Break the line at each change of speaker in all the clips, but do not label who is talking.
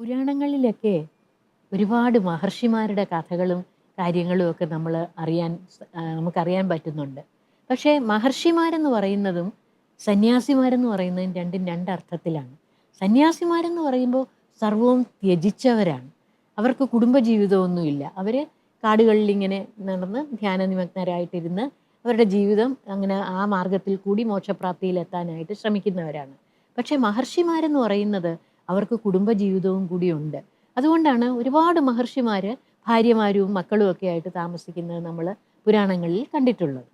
പുരാണങ്ങളിലൊക്കെ ഒരുപാട് മഹർഷിമാരുടെ കഥകളും കാര്യങ്ങളും ഒക്കെ നമുക്കറിയാൻ പറ്റുന്നുണ്ട്. പക്ഷേ മഹർഷിമാരെന്ന് പറയുന്നതും സന്യാസിമാരെന്ന് പറയുന്നതും രണ്ടും രണ്ടർത്ഥത്തിലാണ്. സന്യാസിമാരെന്ന് പറയുമ്പോൾ സർവവും ത്യജിച്ചവരാണ്. അവർക്ക് കുടുംബജീവിതമൊന്നുമില്ല. അവർ കാടുകളിൽ ഇങ്ങനെ നടന്ന് ധ്യാനനിമഗ്നരായിട്ടിരുന്ന് അവരുടെ ജീവിതം അങ്ങനെ ആ മാർഗത്തിൽ കൂടി മോക്ഷപ്രാപ്തിയിലെത്താനായിട്ട് ശ്രമിക്കുന്നവരാണ്. പക്ഷേ മഹർഷിമാരെന്ന് പറയുന്നത് അവർക്ക് കുടുംബജീവിതവും കൂടിയുണ്ട്. അതുകൊണ്ടാണ് ഒരുപാട് മഹർഷിമാർ ഭാര്യമാരും മക്കളും ഒക്കെ ആയിട്ട് താമസിക്കുന്നത് നമ്മൾ പുരാണങ്ങളിൽ കണ്ടിട്ടുള്ളത്.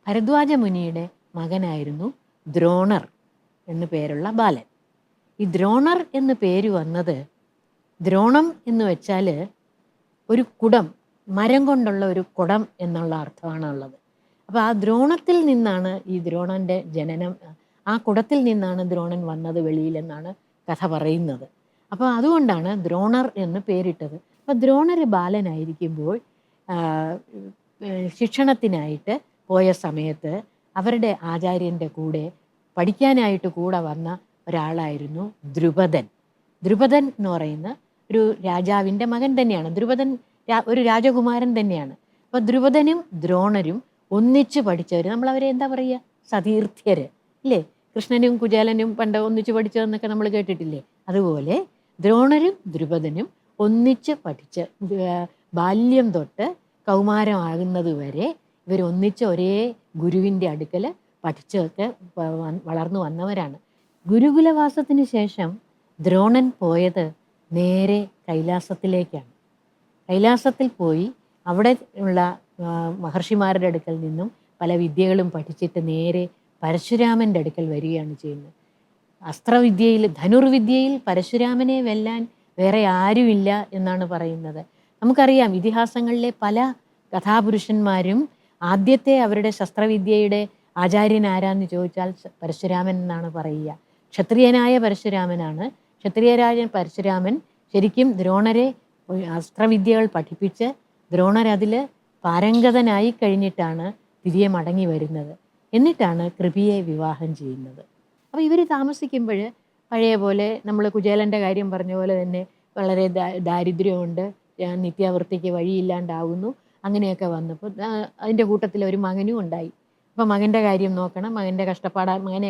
ഭരദ്വാജ മുനിയുടെ മകനായിരുന്നു ദ്രോണർ എന്നു പേരുള്ള ബാലൻ. ഈ ദ്രോണർ എന്ന് പേര് വന്നത്, ദ്രോണം എന്ന് വെച്ചാൽ ഒരു കുടം, മരം കൊണ്ടുള്ള ഒരു കുടം എന്നുള്ള അർത്ഥമാണുള്ളത്. അപ്പോൾ ആ ദ്രോണത്തിൽ നിന്നാണ് ഈ ദ്രോണൻ്റെ ജനനം, ആ കുടത്തിൽ നിന്നാണ് ദ്രോണൻ വന്നത് വെളിയിലെന്നാണ് കഥ പറയുന്നത്. അപ്പോൾ അതുകൊണ്ടാണ് ദ്രോണർ എന്ന് പേരിട്ടത്. അപ്പോൾ ദ്രോണർ ബാലനായിരിക്കുമ്പോൾ ശിക്ഷണത്തിനായിട്ട് പോയ സമയത്ത് അവരുടെ ആചാര്യൻ്റെ കൂടെ പഠിക്കാനായിട്ട് കൂടെ വന്ന ഒരാളായിരുന്നു ദ്രുപദൻ. ദ്രുപദൻ എന്ന് പറയുന്ന ഒരു രാജാവിൻ്റെ മകൻ തന്നെയാണ്. ദ്രുപദൻ ഒരു രാജകുമാരൻ തന്നെയാണ്. അപ്പോൾ ദ്രുപദനും ദ്രോണരും ഒന്നിച്ച് പഠിച്ചവർ, നമ്മളവരെ എന്താ പറയുക, സതീർത്ഥ്യർ ഇല്ലേ? കൃഷ്ണനും കുചേലനും പണ്ട് ഒന്നിച്ച് പഠിച്ചതെന്നൊക്കെ നമ്മൾ കേട്ടിട്ടില്ലേ? അതുപോലെ ദ്രോണരും ദ്രുപദനും ഒന്നിച്ച് പഠിച്ച് ബാല്യം തൊട്ട് കൗമാരമാകുന്നത് വരെ ഇവർ ഒന്നിച്ച് ഒരേ ഗുരുവിൻ്റെ അടുക്കൽ പഠിച്ചൊക്കെ വളർന്നു വന്നവരാണ്. ഗുരുകുലവാസത്തിന് ശേഷം ദ്രോണൻ പോയത് നേരെ കൈലാസത്തിലേക്കാണ്. കൈലാസത്തിൽ പോയി അവിടെ ഉള്ള മഹർഷിമാരുടെ അടുക്കൽ നിന്നും പല വിദ്യകളും പഠിച്ചിട്ട് നേരെ പരശുരാമൻ്റെ അടുക്കൽ വരികയാണ് ചെയ്യുന്നത്. അസ്ത്രവിദ്യയിൽ, ധനുർവിദ്യയിൽ പരശുരാമനെ വെല്ലാൻ വേറെ ആരുമില്ല എന്നാണ് പറയുന്നത്. നമുക്കറിയാം ഇതിഹാസങ്ങളിലെ പല കഥാപുരുഷന്മാരും ആദ്യത്തെ അവരുടെ ശസ്ത്രവിദ്യയുടെ ആചാര്യൻ ആരാന്ന് ചോദിച്ചാൽ പരശുരാമൻ എന്നാണ് പറയുക. ക്ഷത്രിയനായ പരശുരാമനാണ്. ക്ഷത്രിയരാജൻ പരശുരാമൻ ശരിക്കും ദ്രോണരെ അസ്ത്രവിദ്യകൾ പഠിപ്പിച്ച് ദ്രോണരതിൽ പാരംഗതനായി കഴിഞ്ഞിട്ടാണ് തിരികെ മടങ്ങി വരുന്നത്. എന്നിട്ടാണ് കൃപിയെ വിവാഹം ചെയ്യുന്നത്. അപ്പോൾ ഇവർ താമസിക്കുമ്പോൾ പഴയ പോലെ നമ്മൾ കുചേലൻ്റെ കാര്യം പറഞ്ഞ പോലെ തന്നെ വളരെ ദാരിദ്ര്യമുണ്ട്, നിത്യാവൃത്തിക്ക് വഴിയില്ലാണ്ടാവുന്നു. അങ്ങനെയൊക്കെ വന്നപ്പോൾ അതിൻ്റെ കൂട്ടത്തിൽ ഒരു മകനും ഉണ്ടായി. അപ്പോൾ മകൻ്റെ കാര്യം നോക്കണം, മകനെ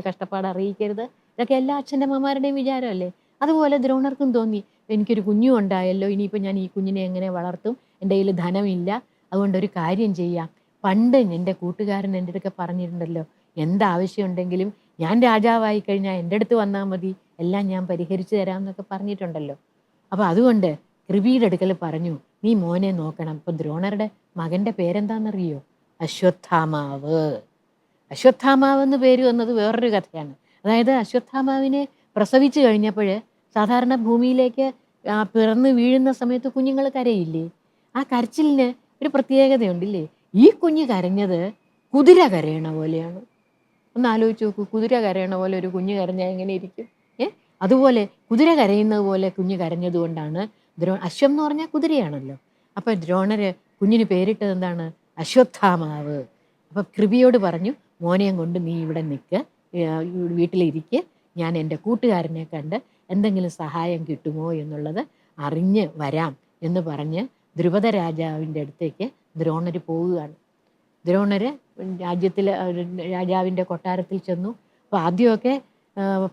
കഷ്ടപ്പാട് അറിയിക്കരുത്. ഇതൊക്കെ എല്ലാ അച്ഛനമ്മമാരുടെയും വിചാരമല്ലേ? അതുപോലെ ദ്രോണർക്കും തോന്നി, എനിക്കൊരു കുഞ്ഞും ഉണ്ടായല്ലോ, ഇനിയിപ്പോൾ ഞാൻ ഈ കുഞ്ഞിനെ എങ്ങനെ വളർത്തും, എൻ്റെ കയ്യിൽ ധനമില്ല, അതുകൊണ്ടൊരു കാര്യം ചെയ്യാം. പണ്ട് എൻ്റെ കൂട്ടുകാരൻ എൻ്റെ അടുക്കെ പറഞ്ഞിട്ടുണ്ടല്ലോ, എന്താവശ്യമുണ്ടെങ്കിലും ഞാൻ രാജാവായി കഴിഞ്ഞാൽ എൻ്റെ അടുത്ത് വന്നാൽ മതി, എല്ലാം ഞാൻ പരിഹരിച്ചു തരാം എന്നൊക്കെ പറഞ്ഞിട്ടുണ്ടല്ലോ. അപ്പോൾ അതുകൊണ്ട് കൃപിയുടെ അടുക്കൽ പറഞ്ഞു, നീ മോനെ നോക്കണം. ഇപ്പോൾ ദ്രോണരുടെ മകൻ്റെ പേരെന്താണെന്നറിയോ? അശ്വത്ഥാമാവ്. അശ്വത്ഥാമാവ് എന്ന് പേര് വന്നത് വേറൊരു കഥയാണ്. അതായത് അശ്വത്ഥാമാവിനെ പ്രസവിച്ചു കഴിഞ്ഞപ്പോൾ സാധാരണ ഭൂമിയിലേക്ക് പിറന്ന് വീഴുന്ന സമയത്ത് കുഞ്ഞുങ്ങൾ കരയില്ലേ? ആ കരച്ചിലിന് ഒരു പ്രത്യേകതയുണ്ടില്ലേ? ഈ കുഞ്ഞ് കരഞ്ഞത് കുതിര കരയണ പോലെയാണ്. ഒന്ന് ആലോചിച്ച് നോക്കൂ, കുതിര കരയണ പോലെ ഒരു കുഞ്ഞ് കരഞ്ഞാൽ എങ്ങനെ ഇരിക്കും? അതുപോലെ കുതിര കരയുന്നത് പോലെ കുഞ്ഞ് കരഞ്ഞത് കൊണ്ടാണ് അശ്വം എന്ന് പറഞ്ഞാൽ കുതിരയാണല്ലോ. അപ്പം ദ്രോണര് കുഞ്ഞിന് പേരിട്ടത് എന്താണ്? അശ്വത്ഥാമാവ്. അപ്പം കൃപിയോട് പറഞ്ഞു, മോനെയും കൊണ്ട് നീ ഇവിടെ നിൽക്ക്, വീട്ടിലിരിക്കുക, ഞാൻ എൻ്റെ കൂട്ടുകാരനെ കണ്ട് എന്തെങ്കിലും സഹായം കിട്ടുമോ എന്നുള്ളത് അറിഞ്ഞ് വരാം എന്ന് പറഞ്ഞ് ദ്രുപദ രാജാവിൻ്റെ അടുത്തേക്ക് ദ്രോണർ പോവുകയാണ്. ദ്രോണർ രാജാവിൻ്റെ കൊട്ടാരത്തിൽ ചെന്നു. അപ്പോൾ ആദ്യമൊക്കെ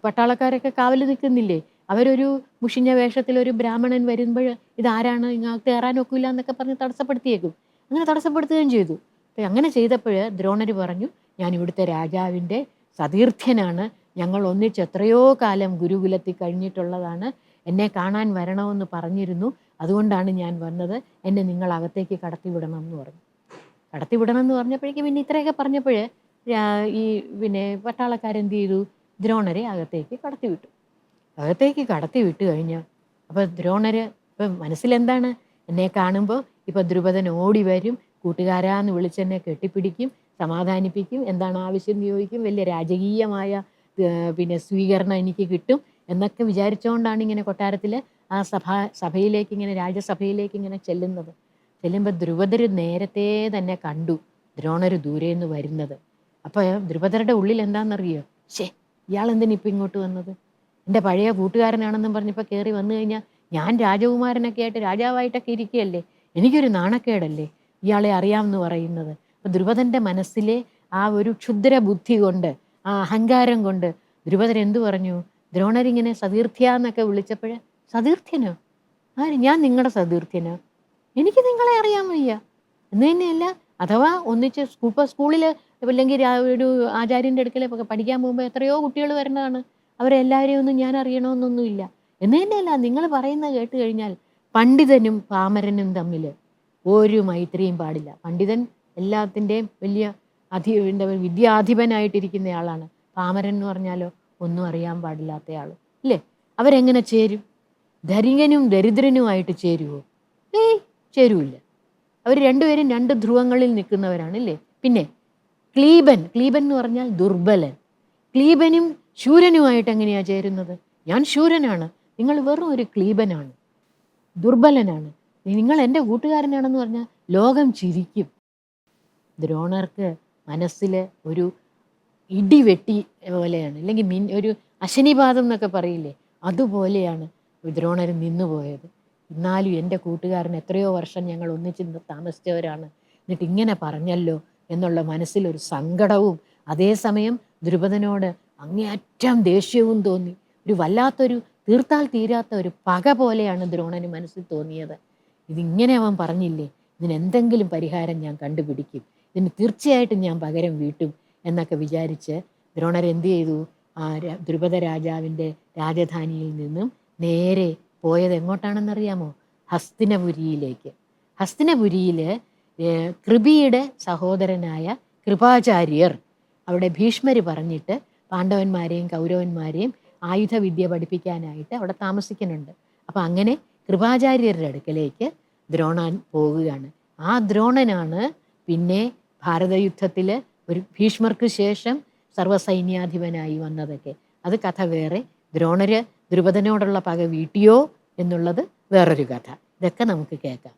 പട്ടാളക്കാരൊക്കെ കാവൽ നിൽക്കുന്നില്ലേ, അവരൊരു മുഷിഞ്ഞ വേഷത്തിൽ ഒരു ബ്രാഹ്മണൻ വരുമ്പോൾ ഇതാരാണ്, ഇങ്ങോട്ട് കയറാനൊക്കില്ല എന്നൊക്കെ പറഞ്ഞ് തടസ്സപ്പെടുത്തിയേക്കും. അങ്ങനെ തടസ്സപ്പെടുത്തുകയും ചെയ്തു. അങ്ങനെ ചെയ്തപ്പോൾ ദ്രോണർ പറഞ്ഞു, ഞാൻ ഇവിടുത്തെ രാജാവിൻ്റെ സതീർത്ഥ്യനാണ്, ഞങ്ങൾ ഒന്നിച്ച് എത്രയോ കാലം ഗുരുകുലത്തിൽ കഴിഞ്ഞിട്ടുള്ളതാണ്, എന്നെ കാണാൻ വരണമെന്ന് പറഞ്ഞിരുന്നു, അതുകൊണ്ടാണ് ഞാൻ വന്നത്, എന്നെ നിങ്ങൾ അകത്തേക്ക് കടത്തിവിടണം എന്ന് പറഞ്ഞു. കടത്തിവിടണം എന്ന് പറഞ്ഞപ്പോഴേക്കും പിന്നെ ഇത്രയൊക്കെ പറഞ്ഞപ്പോൾ പട്ടാളക്കാരെന്ത് ചെയ്തു? ദ്രോണരെ അകത്തേക്ക് കടത്തിവിട്ടു. അകത്തേക്ക് കടത്തിവിട്ട് കഴിഞ്ഞാൽ അപ്പോൾ ദ്രോണര് ഇപ്പം മനസ്സിലെന്താണ്? എന്നെ കാണുമ്പോൾ ഇപ്പം ദ്രുപദൻ ഓടി വരും, കൂട്ടുകാരാന്ന് വിളിച്ചെന്നെ കെട്ടിപ്പിടിക്കും, സമാധാനിപ്പിക്കും, എന്താണ് ആവശ്യം എന്ന് ചോദിക്കും, വലിയ രാജകീയമായ സ്വീകരണം എനിക്ക് കിട്ടും എന്നൊക്കെ വിചാരിച്ചുകൊണ്ടാണ് ഇങ്ങനെ കൊട്ടാരത്തിൽ ആ സഭയിലേക്ക് ഇങ്ങനെ രാജസഭയിലേക്ക് ഇങ്ങനെ ചെല്ലുന്നത്. ചെല്ലുമ്പോൾ ദ്രുപദർ നേരത്തെ തന്നെ കണ്ടു ദ്രോണർ ദൂരേന്ന് വരുന്നത്. അപ്പോൾ ദ്രുപദരുടെ ഉള്ളിൽ എന്താണെന്നറിയോ? ഇയാളെന്തിനാ ഇപ്പം ഇങ്ങോട്ട് വന്നത്? എൻ്റെ പഴയ കൂട്ടുകാരനാണെന്നും പറഞ്ഞപ്പോൾ കയറി വന്നു കഴിഞ്ഞാൽ ഞാൻ രാജകുമാരനൊക്കെ ആയിട്ട് രാജാവായിട്ടൊക്കെ ഇരിക്കുകയല്ലേ, എനിക്കൊരു നാണക്കേടല്ലേ ഇയാളെ അറിയാമെന്ന് പറയുന്നത്. അപ്പം ദ്രുപദൻ്റെ മനസ്സിലെ ആ ഒരു ക്ഷുദ്ര ബുദ്ധി കൊണ്ട്, ആ അഹങ്കാരം കൊണ്ട് ദ്രുപദൻ എന്തു പറഞ്ഞു? ദ്രോണരിങ്ങനെ സതീർത്ഥ്യാന്നൊക്കെ വിളിച്ചപ്പോൾ, സതീർത്ഥ്യനോ? ആര്? ഞാൻ നിങ്ങളുടെ സതീർത്ഥ്യനോ? എനിക്ക് നിങ്ങളെ അറിയാൻ വയ്യ എന്ന് തന്നെയല്ല. അഥവാ ഒന്നിച്ച് സ്കൂളിൽ അല്ലെങ്കിൽ ഒരു ആചാര്യൻ്റെ അടുക്കലൊക്കെ പഠിക്കാൻ പോകുമ്പോൾ എത്രയോ കുട്ടികൾ വരുന്നതാണ്. അവരെല്ലാവരെയും ഒന്നും ഞാൻ അറിയണമെന്നൊന്നുമില്ല എന്ന് തന്നെയല്ല. നിങ്ങൾ പറയുന്നത് കേട്ട് കഴിഞ്ഞാൽ പണ്ഡിതനും പാമരനും തമ്മിൽ ഒരു മൈത്രിയും പാടില്ല. പണ്ഡിതൻ എല്ലാത്തിൻ്റെയും വലിയ എന്താ വിദ്യാധിപനായിട്ടിരിക്കുന്നയാളാണ്. പാമരൻ എന്ന് പറഞ്ഞാലോ ഒന്നും അറിയാൻ പാടില്ലാത്തയാൾ ഇല്ലേ? അവരെങ്ങനെ ചേരും? ധനികനും ദരിദ്രനുമായിട്ട് ചേരുവോ? ഏയ്, ചേരൂല്ല. അവർ രണ്ടുപേരും രണ്ട് ധ്രുവങ്ങളിൽ നിൽക്കുന്നവരാണ് ഇല്ലേ? പിന്നെ ക്ലീബൻ എന്ന് പറഞ്ഞാൽ ദുർബലൻ. ക്ലീബനും ശൂരനുമായിട്ട് എങ്ങനെയാണ് ചേരുന്നത്? ഞാൻ ശൂരനാണ്, നിങ്ങൾ വെറും ഒരു ക്ലീബനാണ്, ദുർബലനാണ്, നിങ്ങൾ എൻ്റെ കൂട്ടുകാരനാണെന്ന് പറഞ്ഞാൽ ലോകം ചിരിക്കും. ദ്രോണർക്ക് മനസ്സിൽ ഒരു ഇടിവെട്ടി പോലെയാണ്, അല്ലെങ്കിൽ ഒരു അശനിപാതം എന്നൊക്കെ പറയില്ലേ, അതുപോലെയാണ് ദ്രോണർ നിന്നുപോയത്. എന്നാലും എൻ്റെ കൂട്ടുകാരൻ എത്രയോ വർഷം ഞങ്ങൾ ഒന്നിച്ച് താമസിച്ചവരാണ്, എന്നിട്ട് ഇങ്ങനെ പറഞ്ഞല്ലോ എന്നുള്ള മനസ്സിലൊരു സങ്കടവും അതേസമയം ദ്രുപദനോട് അങ്ങേയറ്റം ദേഷ്യവും തോന്നി. ഒരു വല്ലാത്തൊരു തീർത്താൽ തീരാത്ത ഒരു പക പോലെയാണ് ദ്രോണന് മനസ്സിൽ തോന്നിയത്. ഇതിങ്ങനെ അവൻ പറഞ്ഞില്ലേ, ഇതിനെന്തെങ്കിലും പരിഹാരം ഞാൻ കണ്ടുപിടിക്കും, ഇതിന് തീർച്ചയായിട്ടും ഞാൻ പകരം വീട്ടും എന്നൊക്കെ വിചാരിച്ച് ദ്രോണർ എന്ത് ചെയ്തു? ആ ദ്രുപദ രാജാവിൻ്റെ രാജധാനിയിൽ നിന്നും നേരെ പോയത് എങ്ങോട്ടാണെന്നറിയാമോ? ഹസ്തിനപുരിയിലേക്ക്. ഹസ്തിനപുരിയിൽ കൃപിയുടെ സഹോദരനായ കൃപാചാര്യർ അവിടെ ഭീഷ്മർ പറഞ്ഞിട്ട് പാണ്ഡവന്മാരെയും കൗരവന്മാരെയും ആയുധവിദ്യ പഠിപ്പിക്കാനായിട്ട് അവിടെ താമസിക്കുന്നുണ്ട്. അപ്പം അങ്ങനെ കൃപാചാര്യരുടെ അടുക്കലേക്ക് ദ്രോണൻ പോകുകയാണ്. ആ ദ്രോണനാണ് പിന്നെ ഭാരതയുദ്ധത്തിൽ ഒരു ഭീഷ്മർക്ക് ശേഷം സർവ്വസൈന്യാധിപനായി വന്നതൊക്കെ. അത് കഥ വേറെ. ദ്രോണര് ദ്രുപദനോടുള്ള പക വീട്ടിയോ എന്നുള്ളത് വേറൊരു കഥ. ഇതൊക്കെ നമുക്ക് കേൾക്കാം.